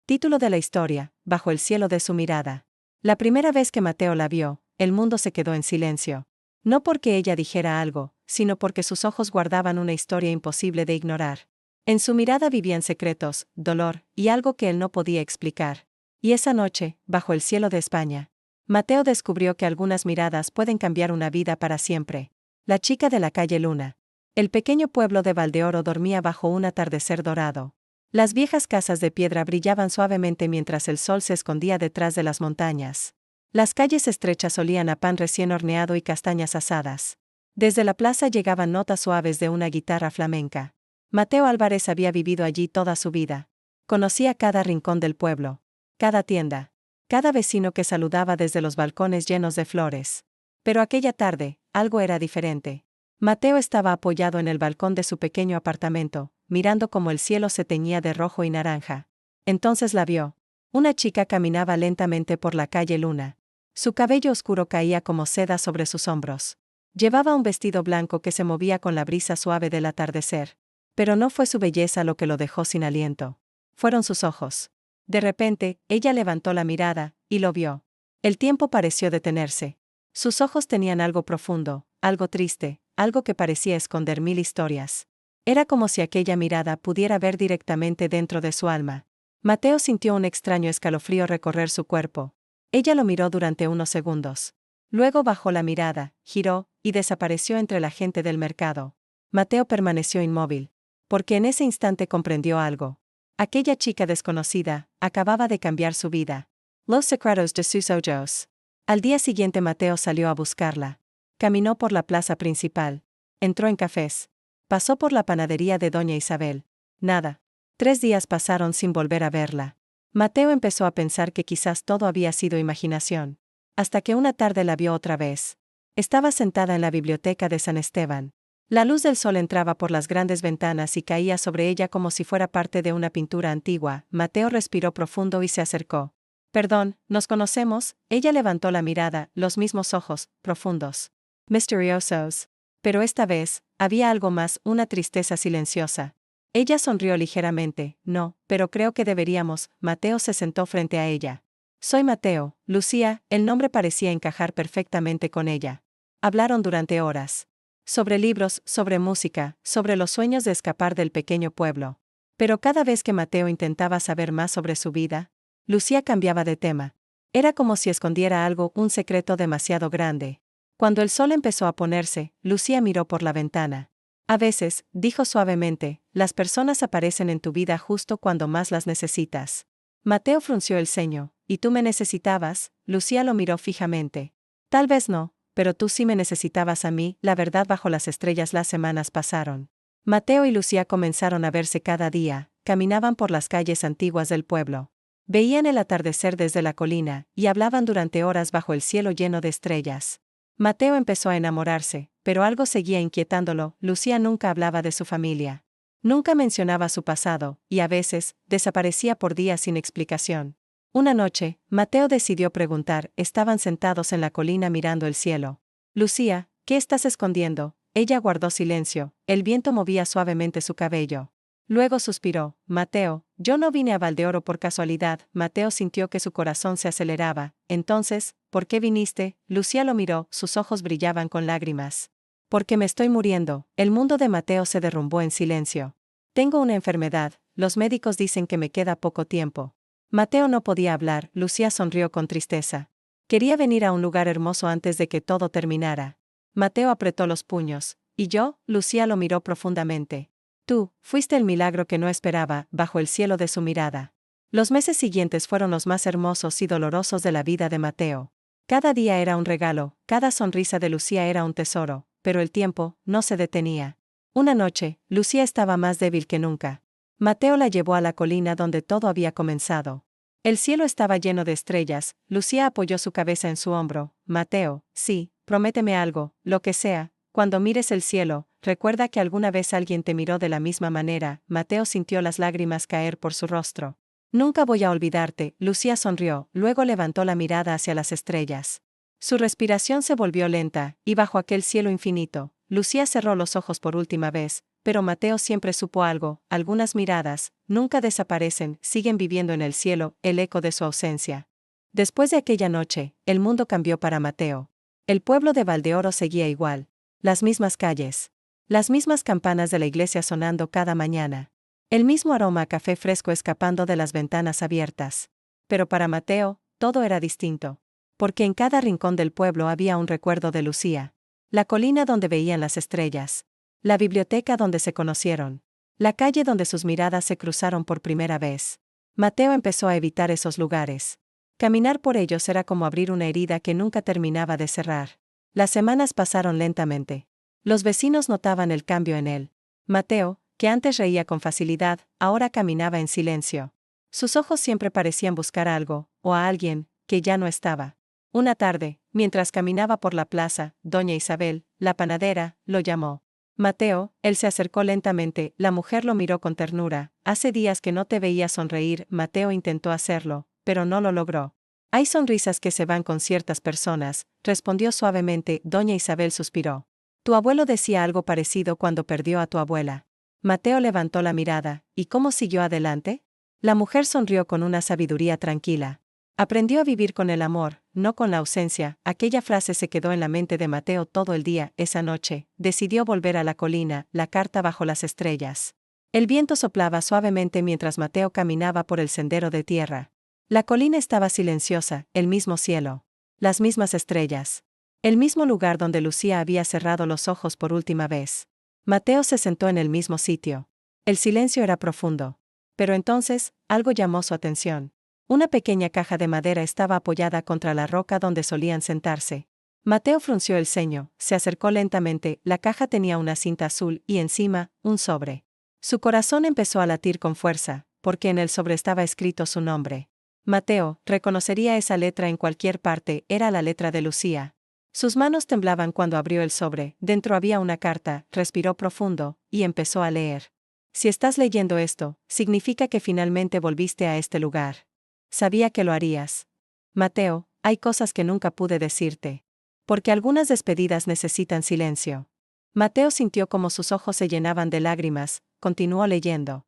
Título de la historia: Bajo el cielo de su mirada. La primera vez que Mateo la vio, el mundo se quedó en silencio. No porque ella dijera algo, sino porque sus ojos guardaban una historia imposible de ignorar. En su mirada vivían secretos, dolor, y algo que él no podía explicar. Y esa noche, bajo el cielo de España, Mateo descubrió que algunas miradas pueden cambiar una vida para siempre. La chica de la calle Luna. El pequeño pueblo de Valdeoro dormía bajo un atardecer dorado. Las viejas casas de piedra brillaban suavemente mientras el sol se escondía detrás de las montañas. Las calles estrechas olían a pan recién horneado y castañas asadas. Desde la plaza llegaban notas suaves de una guitarra flamenca. Mateo Álvarez había vivido allí toda su vida. Conocía cada rincón del pueblo, cada tienda, cada vecino que saludaba desde los balcones llenos de flores. Pero aquella tarde, algo era diferente. Mateo estaba apoyado en el balcón de su pequeño apartamento, mirando cómo el cielo se teñía de rojo y naranja. Entonces la vio. Una chica caminaba lentamente por la calle Luna. Su cabello oscuro caía como seda sobre sus hombros. Llevaba un vestido blanco que se movía con la brisa suave del atardecer. Pero no fue su belleza lo que lo dejó sin aliento. Fueron sus ojos. De repente, ella levantó la mirada, y lo vio. El tiempo pareció detenerse. Sus ojos tenían algo profundo, algo triste, algo que parecía esconder mil historias. Era como si aquella mirada pudiera ver directamente dentro de su alma. Mateo sintió un extraño escalofrío recorrer su cuerpo. Ella lo miró durante unos segundos. Luego bajó la mirada, giró, y desapareció entre la gente del mercado. Mateo permaneció inmóvil, porque en ese instante comprendió algo. Aquella chica desconocida acababa de cambiar su vida. Los secretos de sus ojos. Al día siguiente Mateo salió a buscarla. Caminó por la plaza principal. Entró en cafés. Pasó por la panadería de Doña Isabel. Nada. 3 días pasaron sin volver a verla. Mateo empezó a pensar que quizás todo había sido imaginación. Hasta que una tarde la vio otra vez. Estaba sentada en la biblioteca de San Esteban. La luz del sol entraba por las grandes ventanas y caía sobre ella como si fuera parte de una pintura antigua. Mateo respiró profundo y se acercó. «Perdón, ¿nos conocemos?» Ella levantó la mirada, los mismos ojos, profundos, misteriosos. Pero esta vez, había algo más, una tristeza silenciosa. Ella sonrió ligeramente. «No, pero creo que deberíamos». Mateo se sentó frente a ella. «Soy Mateo, Lucía». El nombre parecía encajar perfectamente con ella. Hablaron durante horas. Sobre libros, sobre música, sobre los sueños de escapar del pequeño pueblo. Pero cada vez que Mateo intentaba saber más sobre su vida, Lucía cambiaba de tema. Era como si escondiera algo, un secreto demasiado grande. Cuando el sol empezó a ponerse, Lucía miró por la ventana. «A veces», dijo suavemente, «las personas aparecen en tu vida justo cuando más las necesitas». Mateo frunció el ceño. «¿Y tú me necesitabas?» Lucía lo miró fijamente. «Tal vez no, pero tú sí me necesitabas a mí». La verdad, bajo las estrellas las semanas pasaron. Mateo y Lucía comenzaron a verse cada día, caminaban por las calles antiguas del pueblo. Veían el atardecer desde la colina, y hablaban durante horas bajo el cielo lleno de estrellas. Mateo empezó a enamorarse, pero algo seguía inquietándolo. Lucía nunca hablaba de su familia. Nunca mencionaba su pasado, y a veces, desaparecía por días sin explicación. Una noche, Mateo decidió preguntar. Estaban sentados en la colina mirando el cielo. «Lucía, ¿qué estás escondiendo?» Ella guardó silencio. El viento movía suavemente su cabello. Luego suspiró. «Mateo, yo no vine a Valdeoro por casualidad». Mateo sintió que su corazón se aceleraba. «Entonces, ¿por qué viniste?» Lucía lo miró, sus ojos brillaban con lágrimas. «Porque me estoy muriendo». El mundo de Mateo se derrumbó en silencio. «Tengo una enfermedad, los médicos dicen que me queda poco tiempo». Mateo no podía hablar. Lucía sonrió con tristeza. Quería venir a un lugar hermoso antes de que todo terminara. Mateo apretó los puños. «¿Y yo?» Lucía lo miró profundamente. «Tú, fuiste el milagro que no esperaba», bajo el cielo de su mirada. Los meses siguientes fueron los más hermosos y dolorosos de la vida de Mateo. Cada día era un regalo, cada sonrisa de Lucía era un tesoro, pero el tiempo no se detenía. Una noche, Lucía estaba más débil que nunca. Mateo la llevó a la colina donde todo había comenzado. El cielo estaba lleno de estrellas. Lucía apoyó su cabeza en su hombro. «Mateo, sí, prométeme algo, lo que sea. Cuando mires el cielo, recuerda que alguna vez alguien te miró de la misma manera». Mateo sintió las lágrimas caer por su rostro. «Nunca voy a olvidarte». Lucía sonrió, luego levantó la mirada hacia las estrellas. Su respiración se volvió lenta, y bajo aquel cielo infinito, Lucía cerró los ojos por última vez. pero Mateo siempre supo algo, algunas miradas, nunca desaparecen, siguen viviendo en el cielo, el eco de su ausencia. Después de aquella noche, el mundo cambió para Mateo. El pueblo de Valdeoro seguía igual. Las mismas calles. Las mismas campanas de la iglesia sonando cada mañana. El mismo aroma a café fresco escapando de las ventanas abiertas. Pero para Mateo, todo era distinto. Porque en cada rincón del pueblo había un recuerdo de Lucía. La colina donde veían las estrellas. La biblioteca donde se conocieron. La calle donde sus miradas se cruzaron por primera vez. Mateo empezó a evitar esos lugares. Caminar por ellos era como abrir una herida que nunca terminaba de cerrar. Las semanas pasaron lentamente. Los vecinos notaban el cambio en él. Mateo, que antes reía con facilidad, ahora caminaba en silencio. Sus ojos siempre parecían buscar algo, o a alguien, que ya no estaba. Una tarde, mientras caminaba por la plaza, doña Isabel, la panadera, lo llamó. Mateo, él se acercó lentamente, la mujer lo miró con ternura. Hace días que no te veía sonreír. Mateo intentó hacerlo, pero no lo logró. Hay sonrisas que se van con ciertas personas, respondió suavemente. Doña Isabel suspiró. Tu abuelo decía algo parecido cuando perdió a tu abuela. Mateo levantó la mirada. ¿Y cómo siguió adelante? La mujer sonrió con una sabiduría tranquila. Aprendió a vivir con el amor, no con la ausencia. Aquella frase se quedó en la mente de Mateo todo el día. Esa noche, decidió volver a la colina, la carta bajo las estrellas. El viento soplaba suavemente mientras Mateo caminaba por el sendero de tierra. La colina estaba silenciosa, el mismo cielo. Las mismas estrellas. El mismo lugar donde Lucía había cerrado los ojos por última vez. Mateo se sentó en el mismo sitio. El silencio era profundo. Pero entonces, algo llamó su atención. Una pequeña caja de madera estaba apoyada contra la roca donde solían sentarse. Mateo frunció el ceño, se acercó lentamente. La caja tenía una cinta azul y encima, un sobre. Su corazón empezó a latir con fuerza, porque en el sobre estaba escrito su nombre. Mateo reconocería esa letra en cualquier parte, era la letra de Lucía. Sus manos temblaban cuando abrió el sobre, dentro había una carta, respiró profundo, y empezó a leer. Si estás leyendo esto, significa que finalmente volviste a este lugar. Sabía que lo harías. Mateo, hay cosas que nunca pude decirte. Porque algunas despedidas necesitan silencio. Mateo sintió como sus ojos se llenaban de lágrimas, continuó leyendo.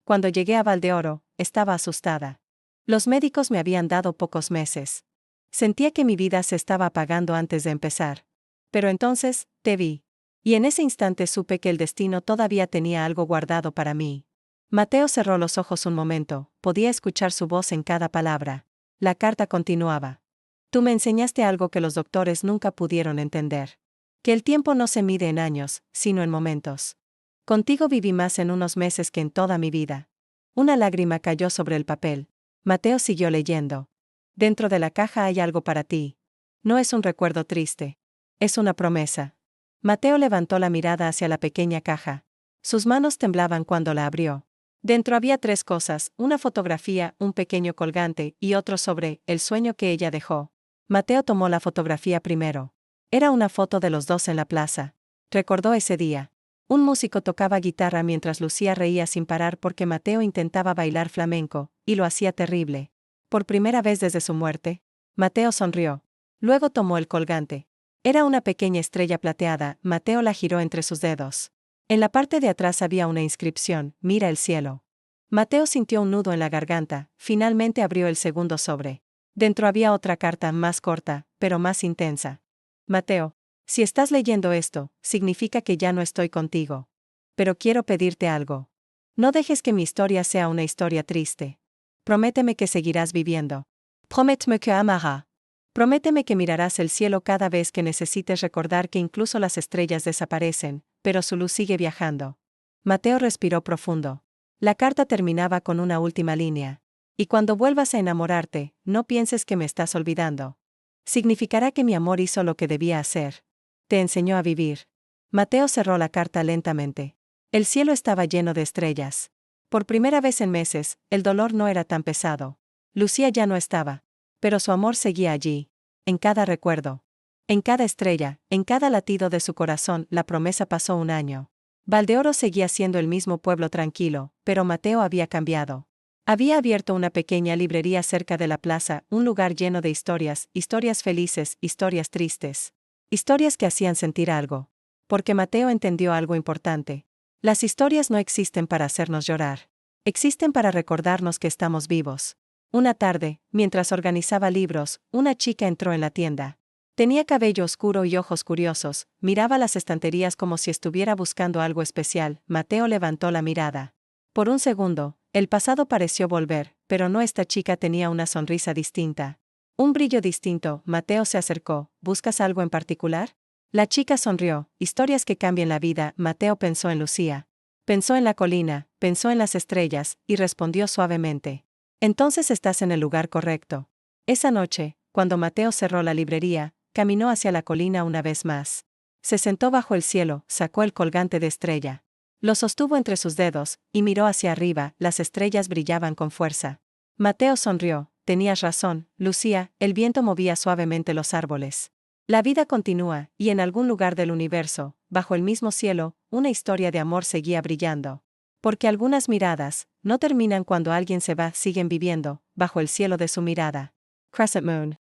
Cuando llegué a Valdeoro, estaba asustada. Los médicos me habían dado pocos meses. Sentía que mi vida se estaba apagando antes de empezar. Pero entonces, te vi. Y en ese instante supe que el destino todavía tenía algo guardado para mí. Mateo cerró los ojos un momento, podía escuchar su voz en cada palabra. La carta continuaba. Tú me enseñaste algo que los doctores nunca pudieron entender. Que el tiempo no se mide en años, sino en momentos. Contigo viví más en unos meses que en toda mi vida. Una lágrima cayó sobre el papel. Mateo siguió leyendo. Dentro de la caja hay algo para ti. No es un recuerdo triste. Es una promesa. Mateo levantó la mirada hacia la pequeña caja. Sus manos temblaban cuando la abrió. Dentro había 3 cosas, una fotografía, un pequeño colgante, y otro sobre el sueño que ella dejó. Mateo tomó la fotografía primero. Era una foto de los dos en la plaza. Recordó ese día. Un músico tocaba guitarra mientras Lucía reía sin parar porque Mateo intentaba bailar flamenco, y lo hacía terrible. Por primera vez desde su muerte, Mateo sonrió. Luego tomó el colgante. Era una pequeña estrella plateada. Mateo la giró entre sus dedos. En la parte de atrás había una inscripción, mira el cielo. Mateo sintió un nudo en la garganta, finalmente abrió el segundo sobre. Dentro había otra carta más corta, pero más intensa. Mateo, si estás leyendo esto, significa que ya no estoy contigo. Pero quiero pedirte algo. No dejes que mi historia sea una historia triste. Prométeme que seguirás viviendo. Promets-me que amarás. Prométeme que mirarás el cielo cada vez que necesites recordar que incluso las estrellas desaparecen, pero su luz sigue viajando. Mateo respiró profundo. La carta terminaba con una última línea. Y cuando vuelvas a enamorarte, no pienses que me estás olvidando. Significará que mi amor hizo lo que debía hacer. Te enseñó a vivir. Mateo cerró la carta lentamente. El cielo estaba lleno de estrellas. Por primera vez en meses, el dolor no era tan pesado. Lucía ya no estaba. Pero su amor seguía allí. En cada recuerdo. En cada estrella, en cada latido de su corazón. La promesa pasó un año. Valdeoro seguía siendo el mismo pueblo tranquilo, pero Mateo había cambiado. Había abierto una pequeña librería cerca de la plaza, un lugar lleno de historias, historias felices, historias tristes. Historias que hacían sentir algo. Porque Mateo entendió algo importante. Las historias no existen para hacernos llorar. Existen para recordarnos que estamos vivos. Una tarde, mientras organizaba libros, una chica entró en la tienda. Tenía cabello oscuro y ojos curiosos, miraba las estanterías como si estuviera buscando algo especial. Mateo levantó la mirada. Por un segundo, el pasado pareció volver, pero no, esta chica tenía una sonrisa distinta. Un brillo distinto. Mateo se acercó. ¿Buscas algo en particular? La chica sonrió. Historias que cambian la vida. Mateo pensó en Lucía. Pensó en la colina, pensó en las estrellas, y respondió suavemente. Entonces estás en el lugar correcto. Esa noche, cuando Mateo cerró la librería, caminó hacia la colina una vez más. Se sentó bajo el cielo, sacó el colgante de estrella. Lo sostuvo entre sus dedos, y miró hacia arriba. Las estrellas brillaban con fuerza. Mateo sonrió. Tenías razón, Lucía, el viento movía suavemente los árboles. La vida continúa, y en algún lugar del universo, bajo el mismo cielo, una historia de amor seguía brillando. Porque algunas miradas no terminan cuando alguien se va, siguen viviendo, bajo el cielo de su mirada. Crescent Moon.